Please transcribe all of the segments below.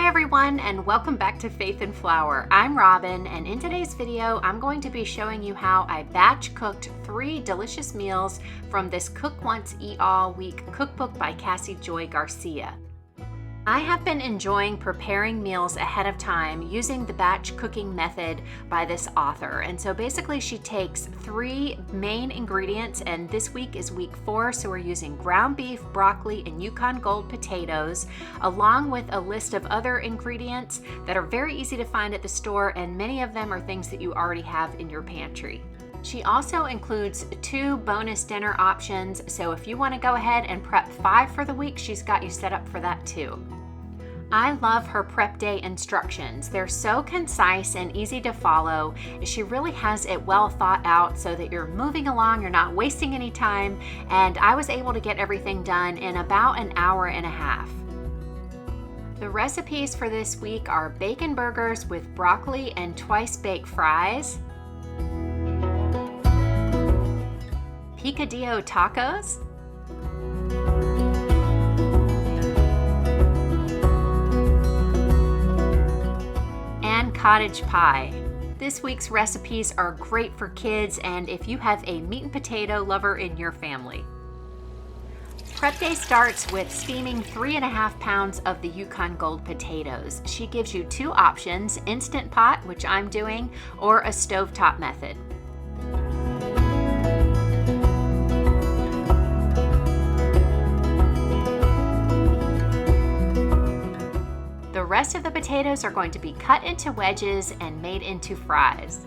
Hi everyone, and welcome back to Faith and Flour. I'm Robin, and in today's video I'm going to be showing you how I batch cooked 3 delicious meals from this Cook Once Eat All Week cookbook by Cassie Joy Garcia. I have been enjoying preparing meals ahead of time using the batch cooking method by this author. And so basically she takes 3 main ingredients, and this week is week 4, so we're using ground beef, broccoli, and Yukon Gold potatoes, along with a list of other ingredients that are very easy to find at the store, and many of them are things that you already have in your pantry. She also includes 2 bonus dinner options, so if you want to go ahead and prep 5 for the week, she's got you set up for that too. I love her prep day instructions. They're so concise and easy to follow. She really has it well thought out so that you're moving along, you're not wasting any time, and I was able to get everything done in about an hour and a half. The recipes for this week are bacon burgers with broccoli and twice baked fries, Picadillo tacos, and cottage pie. This week's recipes are great for kids and if you have a meat and potato lover in your family. Prep day starts with steaming 3.5 pounds of the Yukon Gold potatoes. She gives you 2 options, Instant Pot, which I'm doing, or a stovetop method. The rest of the potatoes are going to be cut into wedges and made into fries.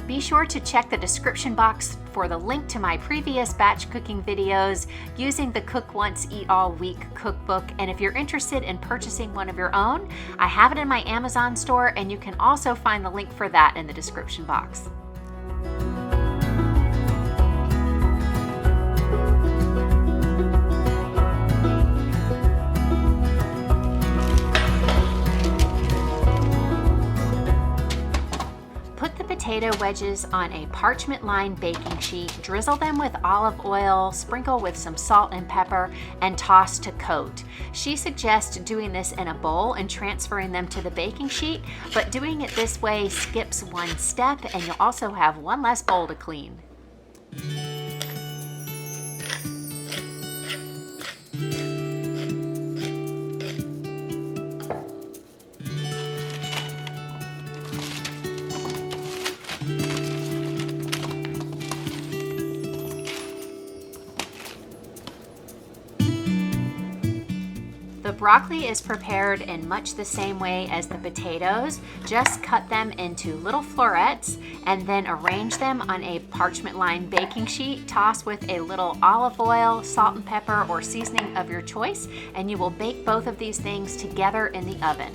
Be sure to check the description box for the link to my previous batch cooking videos using the Cook Once Eat All Week cookbook. And if you're interested in purchasing one of your own, I have it in my Amazon store, and you can also find the link for that in the description box. Potato wedges on a parchment-lined baking sheet, drizzle them with olive oil, sprinkle with some salt and pepper, and toss to coat. She suggests doing this in a bowl and transferring them to the baking sheet, but doing it this way skips one step and you'll also have one less bowl to clean. The broccoli is prepared in much the same way as the potatoes. Just cut them into little florets and then arrange them on a parchment-lined baking sheet. Toss with a little olive oil, salt and pepper, or seasoning of your choice, and you will bake both of these things together in the oven.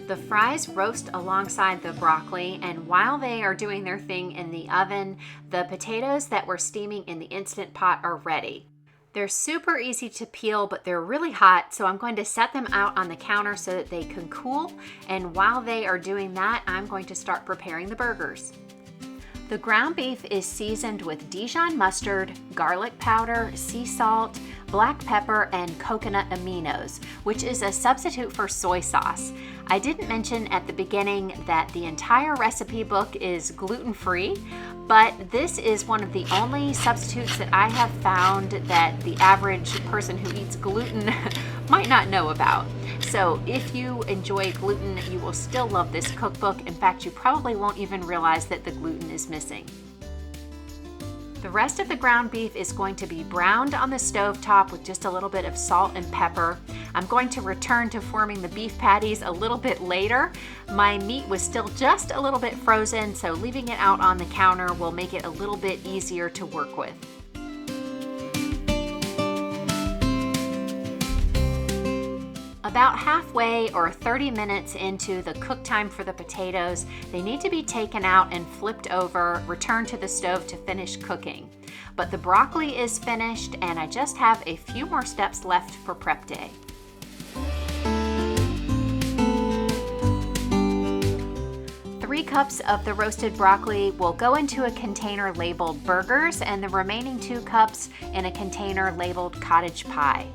The fries roast alongside the broccoli, and while they are doing their thing in the oven, the potatoes that we're steaming in the Instant Pot are ready. They're super easy to peel, but they're really hot, so I'm going to set them out on the counter so that they can cool, and while they are doing that, I'm going to start preparing the burgers. The ground beef is seasoned with Dijon mustard, garlic powder, sea salt, black pepper, and coconut aminos, which is a substitute for soy sauce. I didn't mention at the beginning that the entire recipe book is gluten-free, but this is one of the only substitutes that I have found that the average person who eats gluten might not know about. So if you enjoy gluten, you will still love this cookbook. In fact, you probably won't even realize that the gluten is missing. The rest of the ground beef is going to be browned on the stovetop with just a little bit of salt and pepper. I'm going to return to forming the beef patties a little bit later. My meat was still just a little bit frozen, so leaving it out on the counter will make it a little bit easier to work with. About halfway or 30 minutes into the cook time for the potatoes, they need to be taken out and flipped over, returned to the stove to finish cooking. But the broccoli is finished and I just have a few more steps left for prep day. Three cups of the roasted broccoli will go into a container labeled burgers and the remaining 2 cups in a container labeled cottage pie.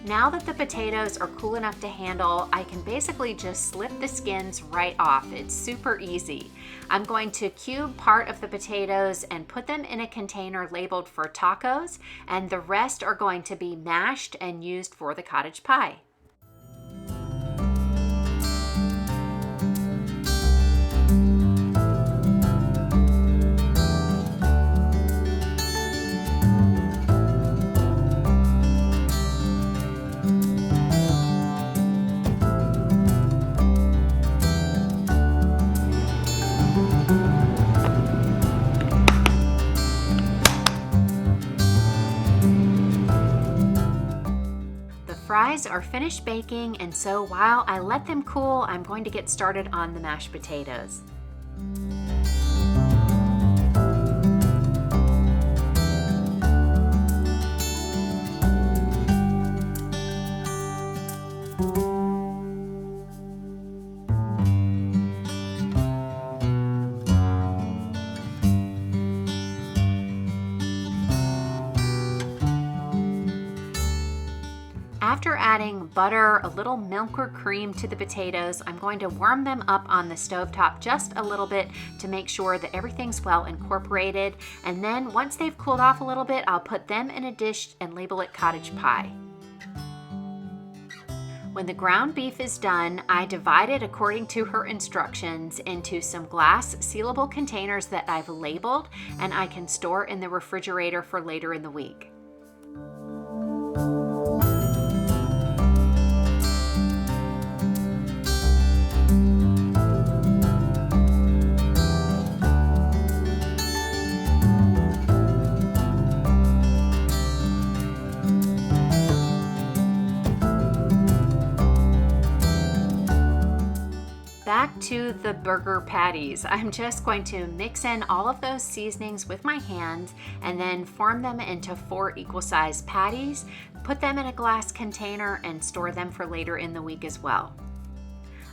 Now that the potatoes are cool enough to handle, I can basically just slip the skins right off. It's super easy. I'm going to cube part of the potatoes and put them in a container labeled for tacos, and the rest are going to be mashed and used for the cottage pie. Fries are finished baking, and so while I let them cool, I'm going to get started on the mashed potatoes. After adding butter, a little milk or cream to the potatoes, I'm going to warm them up on the stovetop just a little bit to make sure that everything's well incorporated. And then once they've cooled off a little bit, I'll put them in a dish and label it cottage pie. When the ground beef is done, I divide it according to her instructions into some glass sealable containers that I've labeled and I can store in the refrigerator for later in the week. Back to the burger patties. I'm just going to mix in all of those seasonings with my hands and then form them into 4 equal-sized patties, put them in a glass container, and store them for later in the week as well.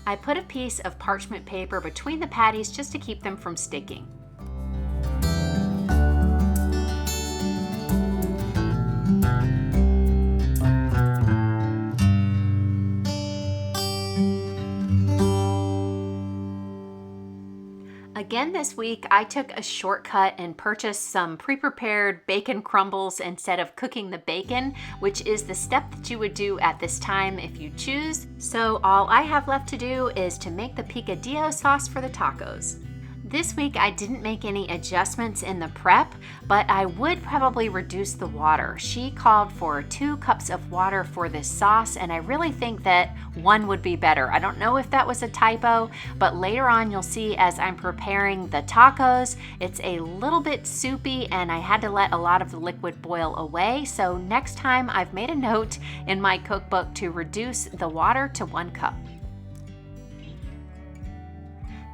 I put a piece of parchment paper between the patties just to keep them from sticking. Again this week, I took a shortcut and purchased some pre-prepared bacon crumbles instead of cooking the bacon, which is the step that you would do at this time if you choose. So all I have left to do is to make the picadillo sauce for the tacos. This week I didn't make any adjustments in the prep, but I would probably reduce the water. She called for 2 cups of water for this sauce, and I really think that 1 would be better. I don't know if that was a typo, but later on you'll see as I'm preparing the tacos, it's a little bit soupy and I had to let a lot of the liquid boil away. So next time I've made a note in my cookbook to reduce the water to 1 cup.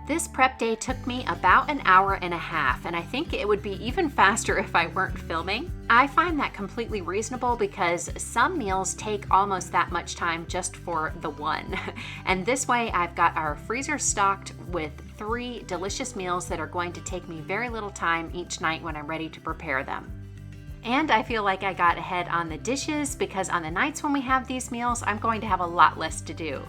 This prep day took me about an hour and a half, and I think it would be even faster if I weren't filming. I find that completely reasonable because some meals take almost that much time just for the one. And this way I've got our freezer stocked with 3 delicious meals that are going to take me very little time each night when I'm ready to prepare them. And I feel like I got ahead on the dishes because on the nights when we have these meals, I'm going to have a lot less to do.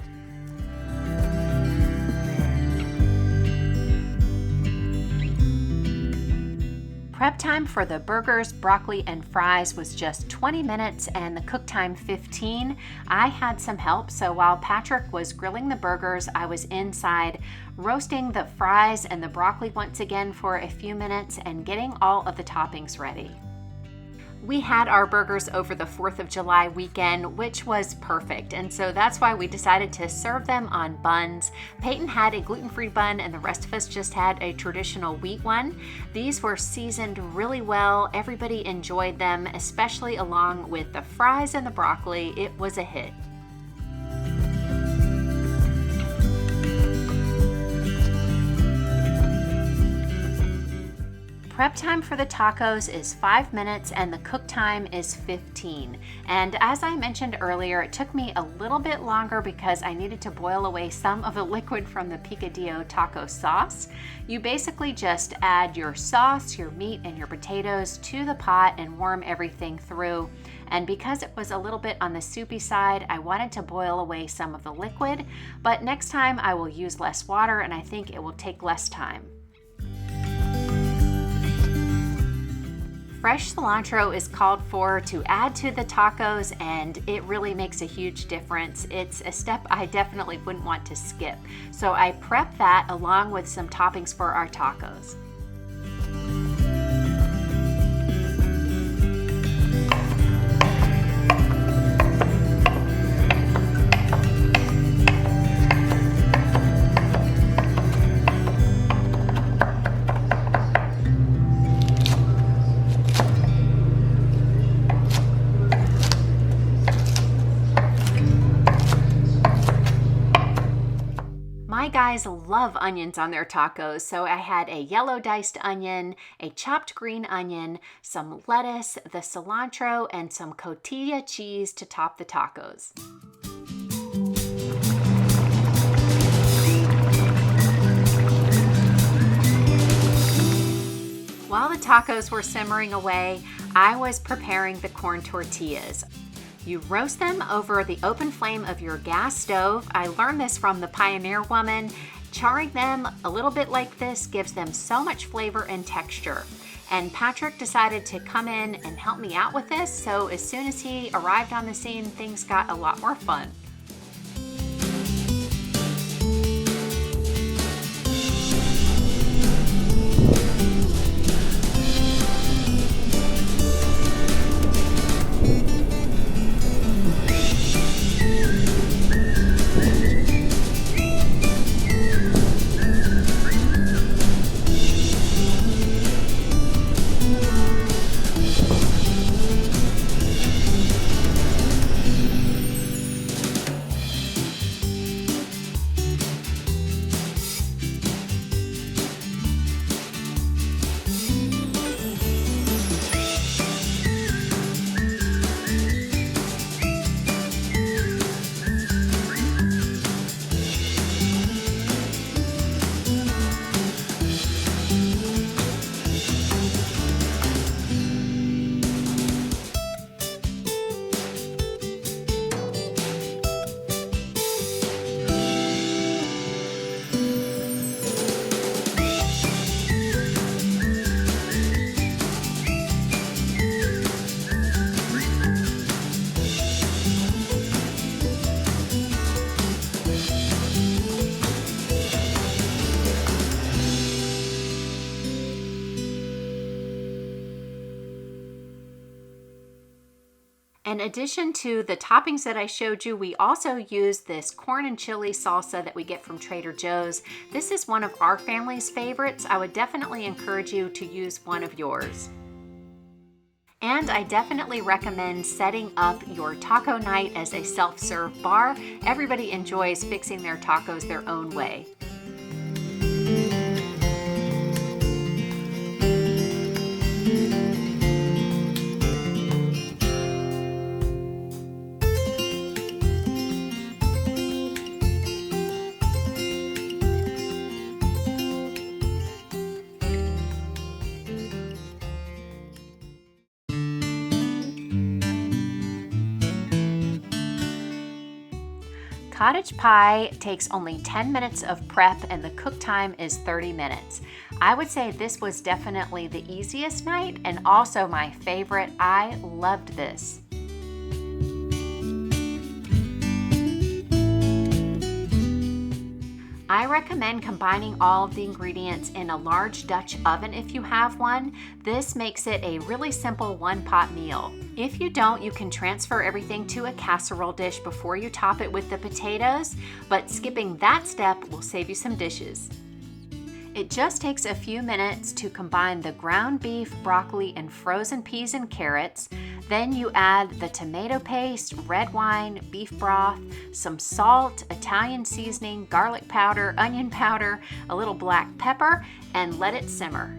Prep time for the burgers, broccoli, and fries was just 20 minutes and the cook time 15. I had some help, so while Patrick was grilling the burgers, I was inside roasting the fries and the broccoli once again for a few minutes and getting all of the toppings ready. We had our burgers over the 4th of July weekend, which was perfect, and so that's why we decided to serve them on buns. Peyton had a gluten-free bun and the rest of us just had a traditional wheat one. These were seasoned really well. Everybody enjoyed them, especially along with the fries and the broccoli. It was a hit. Prep time for the tacos is 5 minutes and the cook time is 15. And as I mentioned earlier, it took me a little bit longer because I needed to boil away some of the liquid from the Picadillo taco sauce. You basically just add your sauce, your meat, and your potatoes to the pot and warm everything through. And because it was a little bit on the soupy side, I wanted to boil away some of the liquid, but next time I will use less water and I think it will take less time. Fresh cilantro is called for to add to the tacos, and it really makes a huge difference. It's a step I definitely wouldn't want to skip. So I prep that along with some toppings for our tacos. My guys love onions on their tacos, so I had a yellow diced onion, a chopped green onion, some lettuce, the cilantro, and some cotija cheese to top the tacos. While the tacos were simmering away, I was preparing the corn tortillas. You roast them over the open flame of your gas stove. I learned this from the Pioneer Woman. Charring them a little bit like this gives them so much flavor and texture. And Patrick decided to come in and help me out with this, so as soon as he arrived on the scene, things got a lot more fun. In addition to the toppings that I showed you, we also use this corn and chili salsa that we get from Trader Joe's. This is one of our family's favorites. I would definitely encourage you to use one of yours. And I definitely recommend setting up your taco night as a self-serve bar. Everybody enjoys fixing their tacos their own way. Cottage pie takes only 10 minutes of prep and the cook time is 30 minutes. I would say this was definitely the easiest night and also my favorite. I loved this. I recommend combining all of the ingredients in a large Dutch oven if you have one. This makes it a really simple one-pot meal. If you don't, you can transfer everything to a casserole dish before you top it with the potatoes, but skipping that step will save you some dishes. It just takes a few minutes to combine the ground beef, broccoli, and frozen peas and carrots. Then you add the tomato paste, red wine, beef broth, some salt, Italian seasoning, garlic powder, onion powder, a little black pepper, and let it simmer.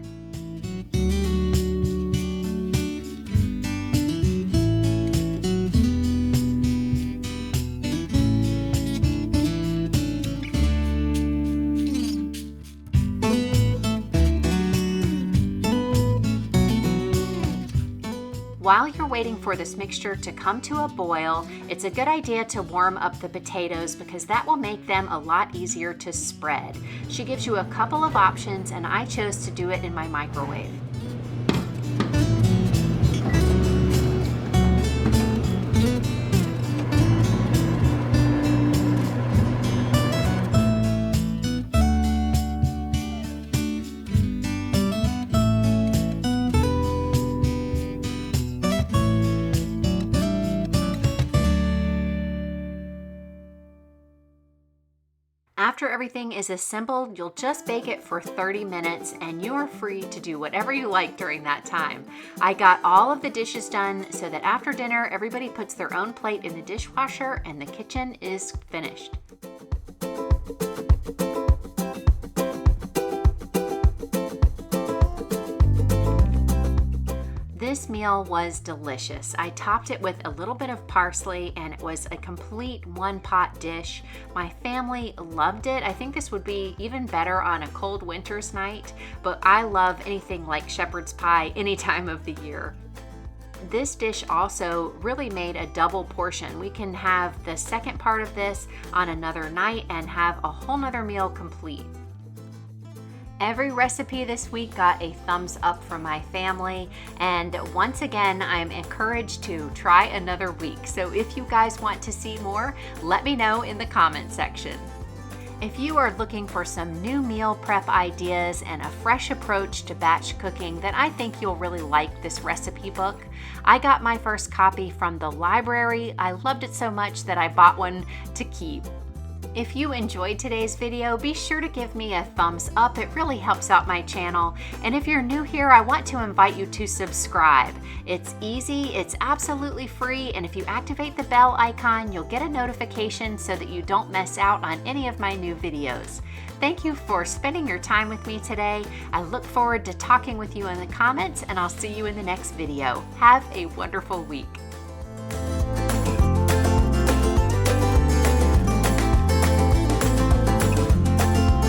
While you're waiting for this mixture to come to a boil, it's a good idea to warm up the potatoes because that will make them a lot easier to spread. She gives you a couple of options and I chose to do it in my microwave. After everything is assembled, you'll just bake it for 30 minutes and you are free to do whatever you like during that time. I got all of the dishes done so that after dinner, everybody puts their own plate in the dishwasher and the kitchen is finished. This meal was delicious. I topped it with a little bit of parsley and it was a complete one-pot dish. My family loved it. I think this would be even better on a cold winter's night, but I love anything like shepherd's pie any time of the year. This dish also really made a double portion. We can have the second part of this on another night and have a whole nother meal complete. Every recipe this week got a thumbs up from my family, and once again I'm encouraged to try another week. So if you guys want to see more, let me know in the comment section. If you are looking for some new meal prep ideas and a fresh approach to batch cooking, then I think you'll really like this recipe book. I got my first copy from the library. I loved it so much that I bought one to keep. If you enjoyed today's video, be sure to give me a thumbs up. It really helps out my channel. And if you're new here, I want to invite you to subscribe. It's easy, it's absolutely free, and if you activate the bell icon, you'll get a notification so that you don't miss out on any of my new videos. Thank you for spending your time with me today. I look forward to talking with you in the comments, and I'll see you in the next video. Have a wonderful week.